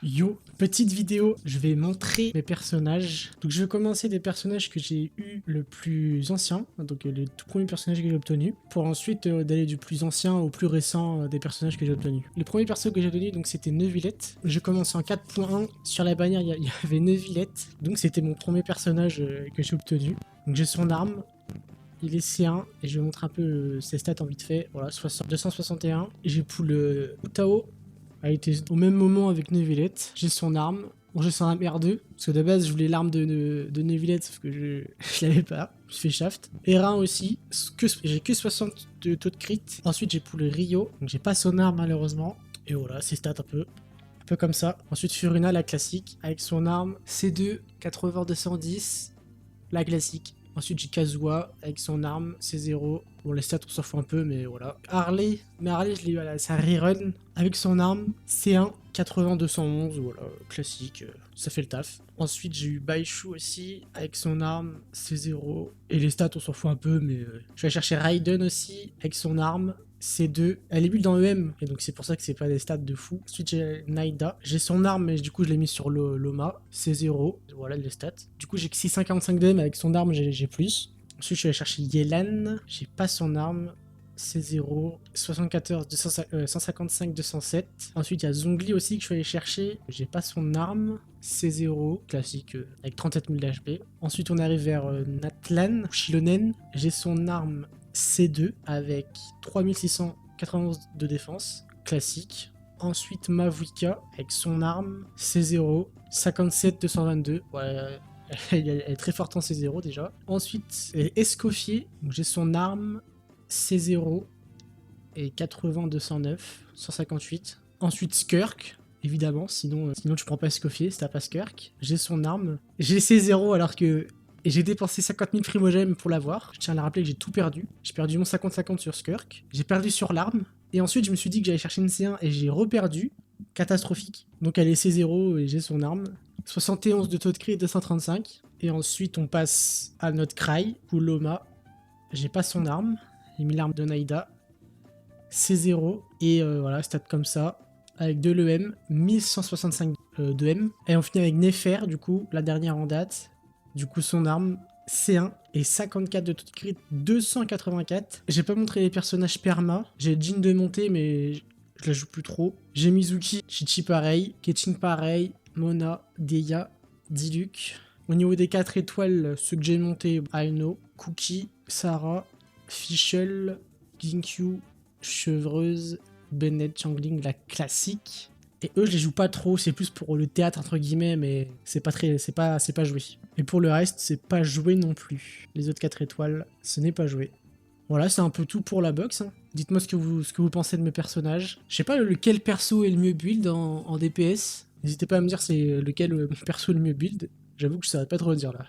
Yo, petite vidéo, je vais montrer mes personnages. Donc je vais commencer des personnages que j'ai eu le plus ancien, donc le tout premier personnage que j'ai obtenu, pour ensuite d'aller du plus ancien au plus récent des personnages que j'ai obtenus. Le premier perso que j'ai obtenu, donc c'était Neuvillette. Je commence en 4.1, sur la bannière il y avait Neuvillette, donc c'était mon premier personnage que j'ai obtenu. Donc j'ai son arme, il est C1 et je vais montrer un peu ses stats en vite fait. Voilà, 261. J'ai pull Utao a été au même moment avec Neuvillette. J'ai son arme. Bon, j'ai son arme R2, parce que de base je voulais l'arme de Neuvillette, sauf que je l'avais pas. Je fais shaft. R1 aussi, j'ai que 60 de taux de crit. Ensuite j'ai pull Rio, donc j'ai pas son arme malheureusement. Et voilà, ses stats un peu comme ça. Ensuite Furina, la classique, avec son arme C2, 80-210, la classique. Ensuite j'ai Kazuha avec son arme C0. Bon les stats on s'en fout un peu mais voilà. Harley, mais Harley je l'ai eu à sa rerun avec son arme C1 80-211, voilà, classique, ça fait le taf. Ensuite j'ai eu Baishu aussi avec son arme C0. Et les stats on s'en fout un peu mais je vais chercher Raiden aussi avec son arme C2, elle est build dans EM, et donc c'est pour ça que c'est pas des stats de fou. Ensuite j'ai Naida, j'ai son arme mais du coup je l'ai mis sur Loma, C0, voilà les stats. Du coup j'ai que 645 DM, avec son arme j'ai plus. Ensuite je suis allé chercher Yelan, j'ai pas son arme, C0, 74, 155, 207. Ensuite il y a Zhongli aussi que je suis allé chercher, j'ai pas son arme, C0, classique avec 37 000 d'HP. Ensuite on arrive vers Natlan, Shilonen, j'ai son arme C2 avec 3691 de défense, classique. Ensuite Mavuika avec son arme C0, 57-222, ouais, elle est très forte en C0 déjà. Ensuite Escoffier, j'ai son arme C0 et 80-209, 158. Ensuite Skirk, évidemment, sinon tu prends pas Escoffier si t'as pas Skirk. J'ai son arme, j'ai C0 alors que et j'ai dépensé 50 000 primogèmes pour l'avoir. Je tiens à la rappeler que j'ai tout perdu. J'ai perdu mon 50-50 sur Skirk. J'ai perdu sur l'arme. Et ensuite, je me suis dit que j'allais chercher une C1 et j'ai reperdu. Catastrophique. Donc elle est C0 et j'ai son arme. 71 de taux de crit et 235. Et ensuite, on passe à notre Cry, Kuloma. J'ai pas son arme. J'ai mis l'arme de Naida. C0. Et voilà, stat comme ça. Avec de l'EM. 1165 de M. Et on finit avec Nefer, du coup, la dernière en date. Du coup, son arme, C1 et 54 de taux de crit, 284. J'ai pas montré les personnages perma. J'ai Jin de montée, mais je la joue plus trop. J'ai Mizuki, Chichi pareil, Ketchin pareil, Mona, Deya, Diluc. Au niveau des 4 étoiles, ceux que j'ai montés, Aino, Cookie, Sarah, Fischl, Ginkyu, Chevreuse, Bennett, Changling, la classique. Et eux, je les joue pas trop, c'est plus pour le théâtre entre guillemets, mais c'est pas joué. Et pour le reste, c'est pas joué non plus. Les autres 4 étoiles, ce n'est pas joué. Voilà, c'est un peu tout pour la box. Hein. Dites-moi ce que vous pensez de mes personnages. Je sais pas lequel perso est le mieux build en DPS. N'hésitez pas à me dire c'est lequel perso est le mieux build. J'avoue que je saurais pas trop dire là.